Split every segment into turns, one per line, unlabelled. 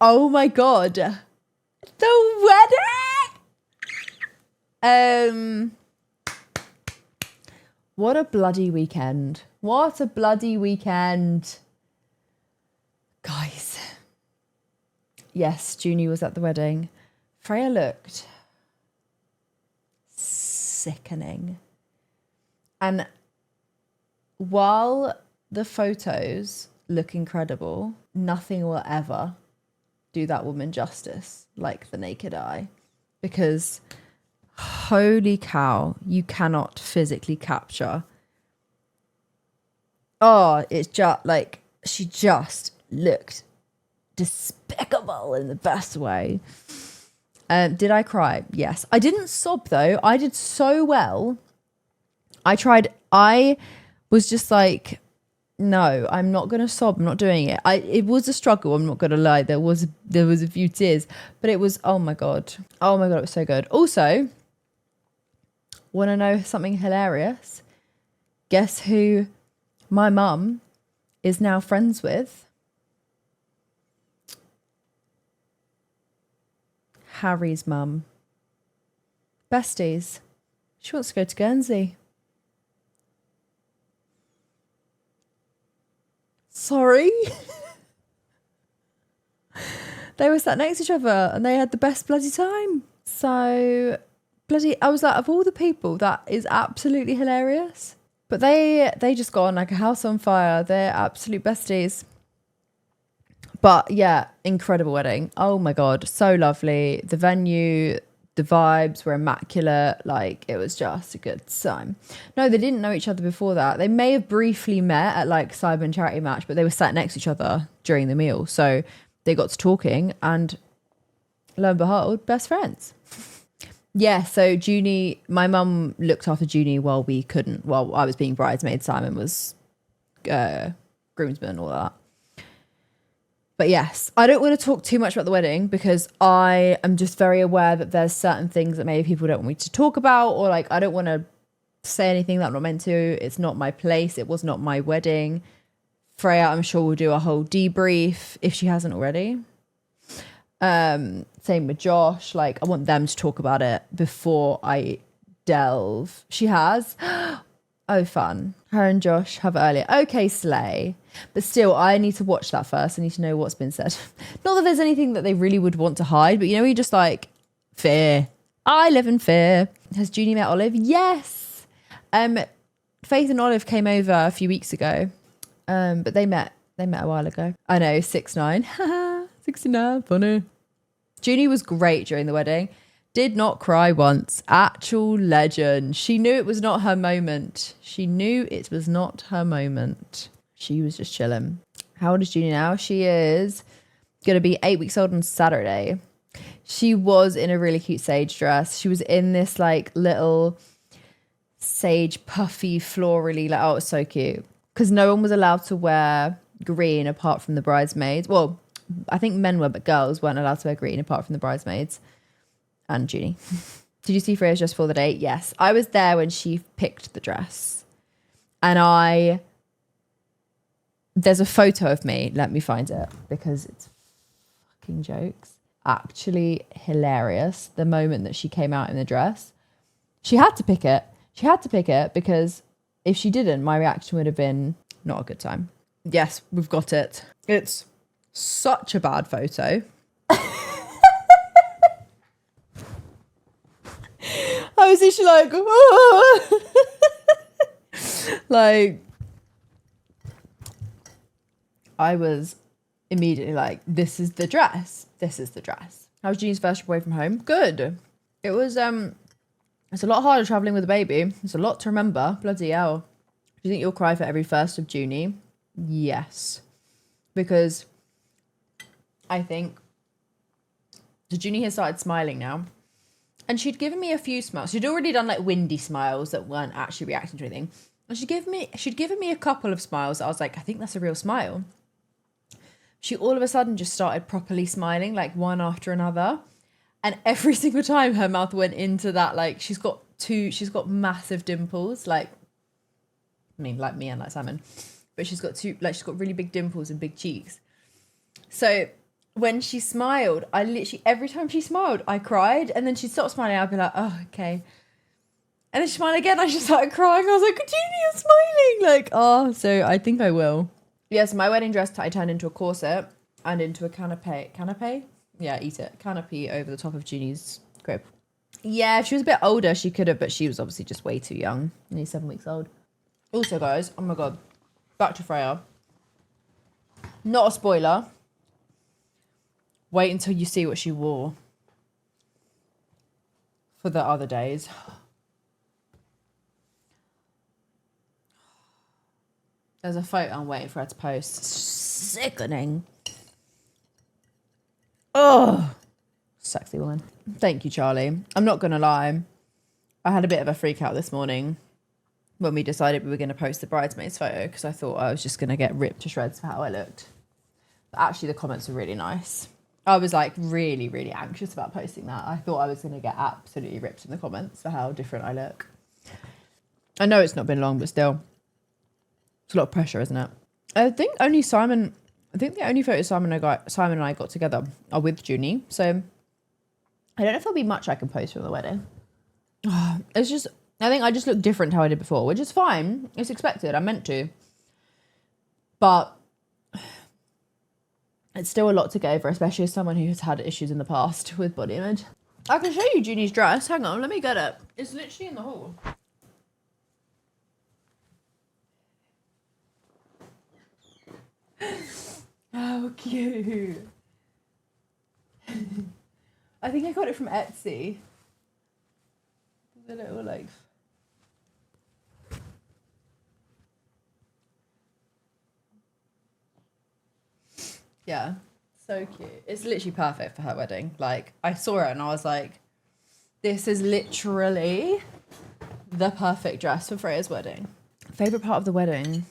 Oh my God. The wedding! What a bloody weekend. What a bloody weekend. Guys. Yes, Junie was at the wedding. Freya looked sickening. And while the photos look incredible, nothing will ever do that woman justice like the naked eye. Because holy cow, you cannot physically capture. Oh, it's just like, she just looked despicable in the best way. Did I cry? Yes. I didn't sob though. I did so well. I was just like, no, I'm not going to sob. I'm not doing it. It was a struggle. I'm not going to lie. There was a few tears, but it was, oh my God. Oh my God. It was so good. Also, want to know something hilarious? Guess who my mum is now friends with? Harry's mum. Besties. She wants to go to Guernsey. Sorry. They were sat next to each other and they had the best bloody time. So bloody, I was like, of all the people, that is absolutely hilarious. But they just got on like a house on fire. They're absolute besties. But yeah, incredible wedding. Oh my God, so lovely. The venue, the vibes were immaculate. Like, it was just a good time. No, they didn't know each other before that. They may have briefly met at like Cyber charity match, but they were sat next to each other during the meal. So they got to talking and lo and behold, best friends. Yeah, so Junie, my mum looked after Junie while I was being bridesmaid. Simon was groomsman and all that. But yes, I don't want to talk too much about the wedding because I am just very aware that there's certain things that maybe people don't want me to talk about, or like I don't want to say anything that I'm not meant to. It's not my place. It was not my wedding. Freya, I'm sure, will do a whole debrief if she hasn't already. Same with Josh. Like, I want them to talk about it before I delve. She has. Oh, fun. Her and Josh have it earlier. Okay, slay. But still, I need to watch that first. I need to know what's been said. Not that there's anything that they really would want to hide, but you know, you're just like, fear. I live in fear. Has Junie met Olive? Yes. Faith and Olive came over a few weeks ago. But they met a while ago. I know, 6'9". 69, funny. Junie was great during the wedding. Did not cry once. Actual legend. She knew it was not her moment. She was just chilling. How old is Junie now? She is going to be 8 weeks old on Saturday. She was in a really cute sage dress. She was in this like little sage puffy florally, like, oh, it was so cute. Because no one was allowed to wear green apart from the bridesmaids. Well, I think men were, but girls weren't allowed to wear green apart from the bridesmaids. And Junie. Did you see Freya's dress for the date? Yes. I was there when she picked the dress. And there's a photo of me. Let me find it because it's fucking jokes. Actually hilarious. The moment that she came out in the dress. She had to pick it. Because if she didn't, my reaction would have been not a good time. Yes, we've got it. It's such a bad photo. I was literally like, oh. Like, I was immediately like, this is the dress. How was Junie's first trip away from home? Good. It was, it's a lot harder traveling with a baby. It's a lot to remember. Bloody hell. Do you think you'll cry for every first of Junie? Yes. Because I think, so Junie has started smiling now. And she'd given me a few smiles. She'd already done like windy smiles that weren't actually reacting to anything. And she'd given me a couple of smiles that I was like, I think that's a real smile. She all of a sudden just started properly smiling, like one after another. And every single time her mouth went into that, like she's got massive dimples, like, I mean, like me and like Simon. But she's got really big dimples and big cheeks. So when she smiled, I literally, every time she smiled, I cried. And then she'd stop smiling, I'd be like, oh, okay. And then she smiled again, I just started crying. I was like, Jeannie, you're smiling. Like, oh, so I think I will. Yes, my wedding dress I turned into a corset and into a canapé? Yeah, eat it. Canopy over the top of Jeannie's crib. Yeah, if she was a bit older, she could have, but she was obviously just way too young. Only 7 weeks old. Also, guys, oh my God. Back to Freya. Not a spoiler. Wait until you see what she wore for the other days. There's a photo I'm waiting for her to post. Sickening. Oh, sexy woman. Thank you, Charlie. I'm not going to lie. I had a bit of a freak out this morning when we decided we were going to post the bridesmaids photo because I thought I was just going to get ripped to shreds for how I looked. But actually, the comments were really nice. I was like really, really anxious about posting that. I thought I was going to get absolutely ripped in the comments for how different I look. I know it's not been long, but still. It's a lot of pressure, isn't it? I think the only photos Simon and I got together are with Junie. So I don't know if there'll be much I can post from the wedding. It's just, I think I just look different to how I did before, which is fine. It's expected. I meant to. But it's still a lot to get over, especially as someone who has had issues in the past with body image. I can show you Junie's dress. Hang on, let me get it. It's literally in the hall. How cute. I think I got it from Etsy. The little like... Yeah, so cute. It's literally perfect for her wedding. Like, I saw it and I was like, this is literally the perfect dress for Freya's wedding. Favorite part of the wedding?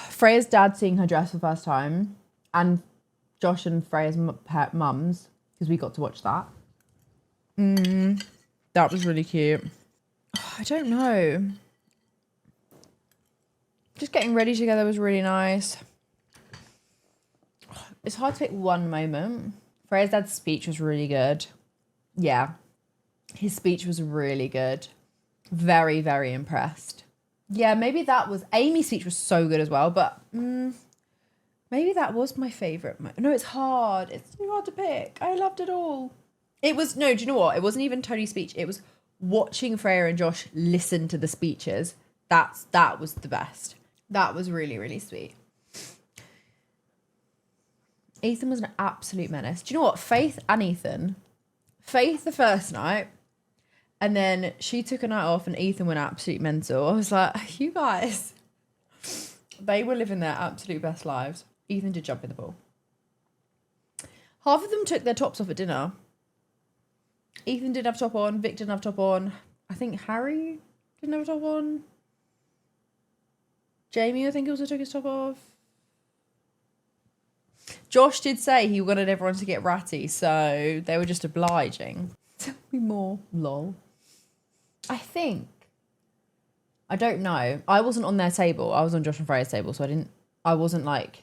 Freya's dad seeing her dress for the first time, and Josh and Freya's mums, because we got to watch that. That was really cute. I don't know. Just getting ready together was really nice. It's hard to pick one moment. Freya's dad's speech was really good. Yeah. His speech was really good. Very, very impressed. Yeah, maybe that was... Amy's speech was so good as well, but maybe that was my favourite moment. No, it's hard. It's too hard to pick. I loved it all. It was... No, do you know what? It wasn't even Tony's speech. It was watching Freya and Josh listen to the speeches. That was the best. That was really, really sweet. Ethan was an absolute menace. Do you know what? Faith and Ethan. Faith the first night, and then she took a night off and Ethan went absolute mental. I was like, you guys, they were living their absolute best lives. Ethan did jump in the pool. Half of them took their tops off at dinner. Ethan didn't have a top on. Vic didn't have a top on. I think Harry didn't have a top on. Jamie, I think, also took his top off. Josh did say he wanted everyone to get ratty, so they were just obliging. Tell me more, lol. I don't know. I wasn't on their table. I was on Josh and Freya's table, so I wasn't like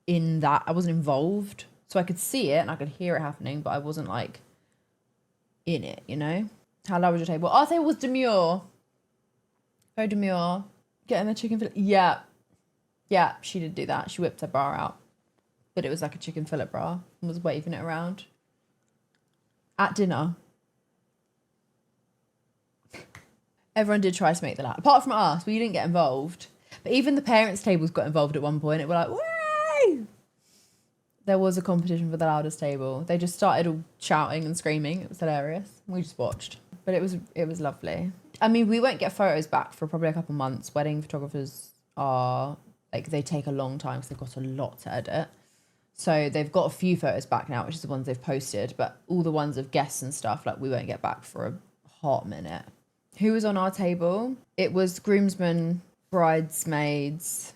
in that. I wasn't involved. So I could see it and I could hear it happening, but I wasn't like in it, you know? How loud was your table? Our table was demure. Very demure. Getting the chicken fillet. Yeah. Yeah, she did do that. She whipped her bra out. But it was like a chicken fillet bra and was waving it around. At dinner. Everyone did try to make the loud. Apart from us, we didn't get involved. But even the parents' tables got involved at one point. It were like, way! There was a competition for the loudest table. They just started all shouting and screaming. It was hilarious. We just watched. But it was lovely. I mean, we won't get photos back for probably a couple months. Wedding photographers are, like, they take a long time because they've got a lot to edit. So they've got a few photos back now, which is the ones they've posted. But all the ones of guests and stuff, like, we won't get back for a hot minute. Who was on our table? It was groomsmen, bridesmaids,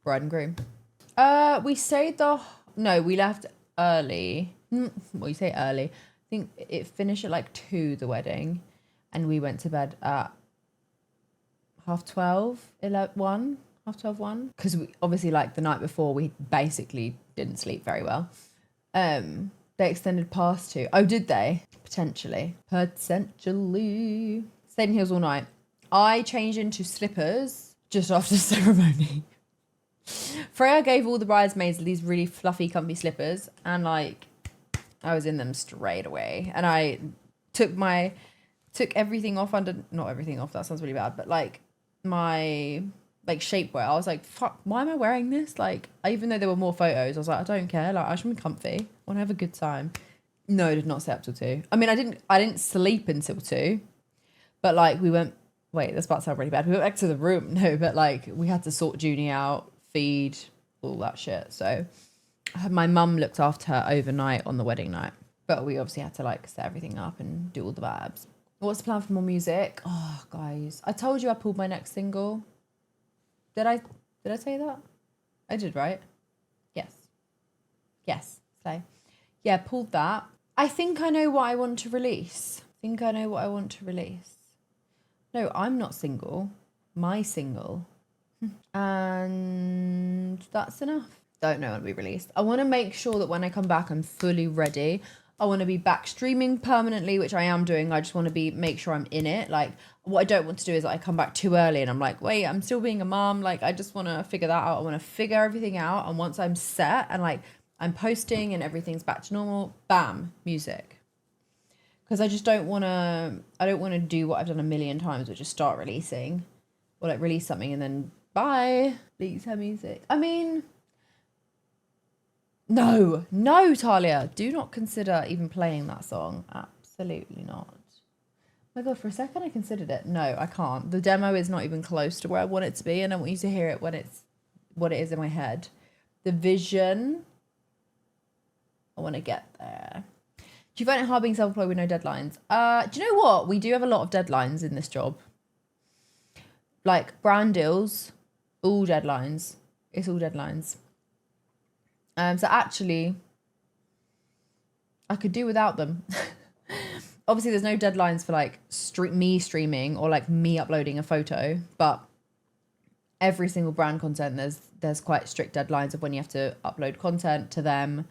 bride and groom. We left early. Well, you say early. I think it finished at like 2, the wedding. And we went to bed at 12:30, 1. half 12, 1. Because we obviously, like, the night before, we basically didn't sleep very well. They extended past 2. Oh, did they? Potentially. Stayed in heels all night. I changed into slippers just after the ceremony. Freya gave all the bridesmaids these really fluffy, comfy slippers, and like I was in them straight away. And I took everything off not everything off, that sounds really bad, but like my like shapewear. I was like, fuck, why am I wearing this? Like, even though there were more photos, I was like, I don't care. Like, I should be comfy. I want to have a good time. No, I did not stay up till 2. I mean, I didn't sleep until 2, but like that's about to sound really bad. We went back to the room. No, but like we had to sort Junie out, feed, all that shit. So my mum looked after her overnight on the wedding night, but we obviously had to like set everything up and do all the vibes. What's the plan for more music? Oh, guys, I told you I pulled my next single. Did I say that? I did, right? Yes. So, yeah, pulled that. I think I know what I want to release. No, I'm not single. My single. And that's enough. Don't know when it'll be released. I want to make sure that when I come back, I'm fully ready. I want to be back streaming permanently, which I am doing. I just want to make sure I'm in it. Like, what I don't want to do is I come back too early and I'm like, wait, I'm still being a mom. Like, I just want to figure that out. I want to figure everything out. And once I'm set and like I'm posting and everything's back to normal, bam, music. Because I don't want to do what I've done a million times, which is start releasing or like release something and then bye, leaks her music. I mean, no, Talia, do not consider even playing that song. Absolutely not. Oh my God, for a second I considered it. No, I can't. The demo is not even close to where I want it to be, and I want you to hear it when it's what it is in my head. The vision, I want to get there. Do you find it hard being self-employed with no deadlines? Do you know what? We do have a lot of deadlines in this job. Like brand deals, all deadlines. It's all deadlines. So actually, I could do without them. Obviously, there's no deadlines for like me streaming or like me uploading a photo, but every single brand content, there's quite strict deadlines of when you have to upload content to them,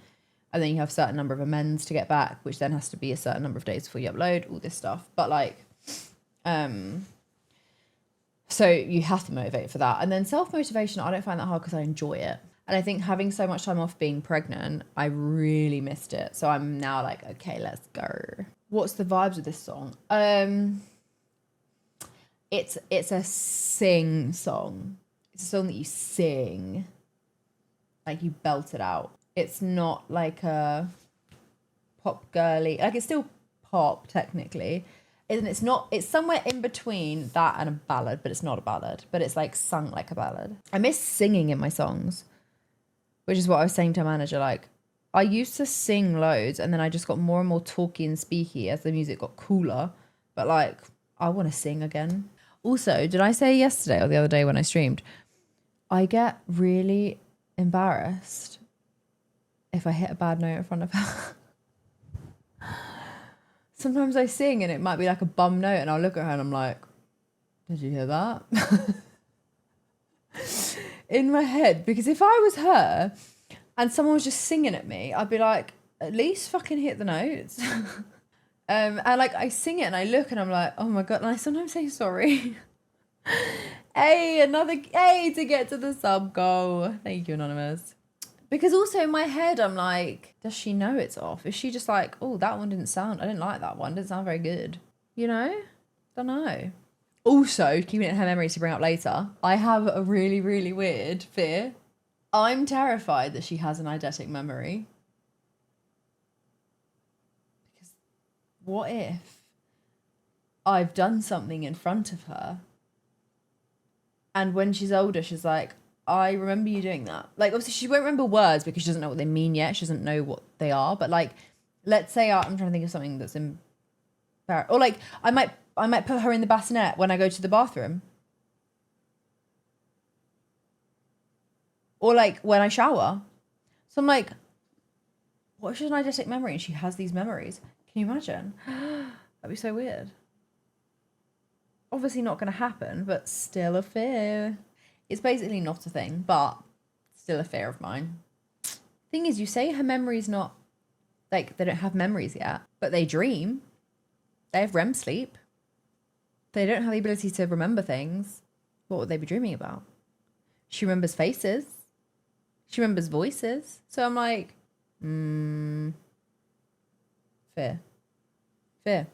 and then you have a certain number of amends to get back, which then has to be a certain number of days before you upload all this stuff. But like, so you have to motivate for that. And then self-motivation, I don't find that hard because I enjoy it. And I think having so much time off being pregnant, I really missed it. So I'm now like, okay, let's go. What's the vibes of this song? It's a sing song. It's a song that you sing. Like you belt it out. It's not like a pop girly. Like it's still pop technically. And it's somewhere in between that and a ballad, but it's not a ballad. But it's like sung like a ballad. I miss singing in my songs, which is what I was saying to a manager. Like, I used to sing loads and then I just got more and more talky and speaky as the music got cooler. But like, I want to sing again. Also, did I say yesterday or the other day when I streamed, I get really embarrassed if I hit a bad note in front of her. Sometimes I sing and it might be like a bum note and I'll look at her and I'm like, did you hear that? In my head, because if I was her and someone was just singing at me, I'd be like, at least fucking hit the notes. And like I sing it and I look and I'm like, oh my God. And I sometimes say sorry. Hey, another A to get to the sub goal. Thank you, Anonymous. Because also in my head, I'm like, does she know it's off? Is she just like, oh, that one I didn't like that one. Didn't sound very good. You know? Don't know. Also, keeping it in her memory to bring up later, I have a really, really weird fear. I'm terrified that she has an eidetic memory. Because what if I've done something in front of her and when she's older, she's like, I remember you doing that. Like, obviously, she won't remember words because she doesn't know what they mean yet. She doesn't know what they are. But, like, let's say I'm trying to think of something that's embarrassing. Or, like, I might put her in the bassinet when I go to the bathroom. Or, like, when I shower. So I'm like, what if she's an eidetic memory and she has these memories? Can you imagine? That'd be so weird. Obviously not going to happen, but still a fear. It's basically not a thing, but still a fear of mine. Thing is, you say her memory's not, like, they don't have memories yet, but they dream. They have REM sleep. They don't have the ability to remember things. What would they be dreaming about? She remembers faces. She remembers voices. So I'm like, fear. Fear.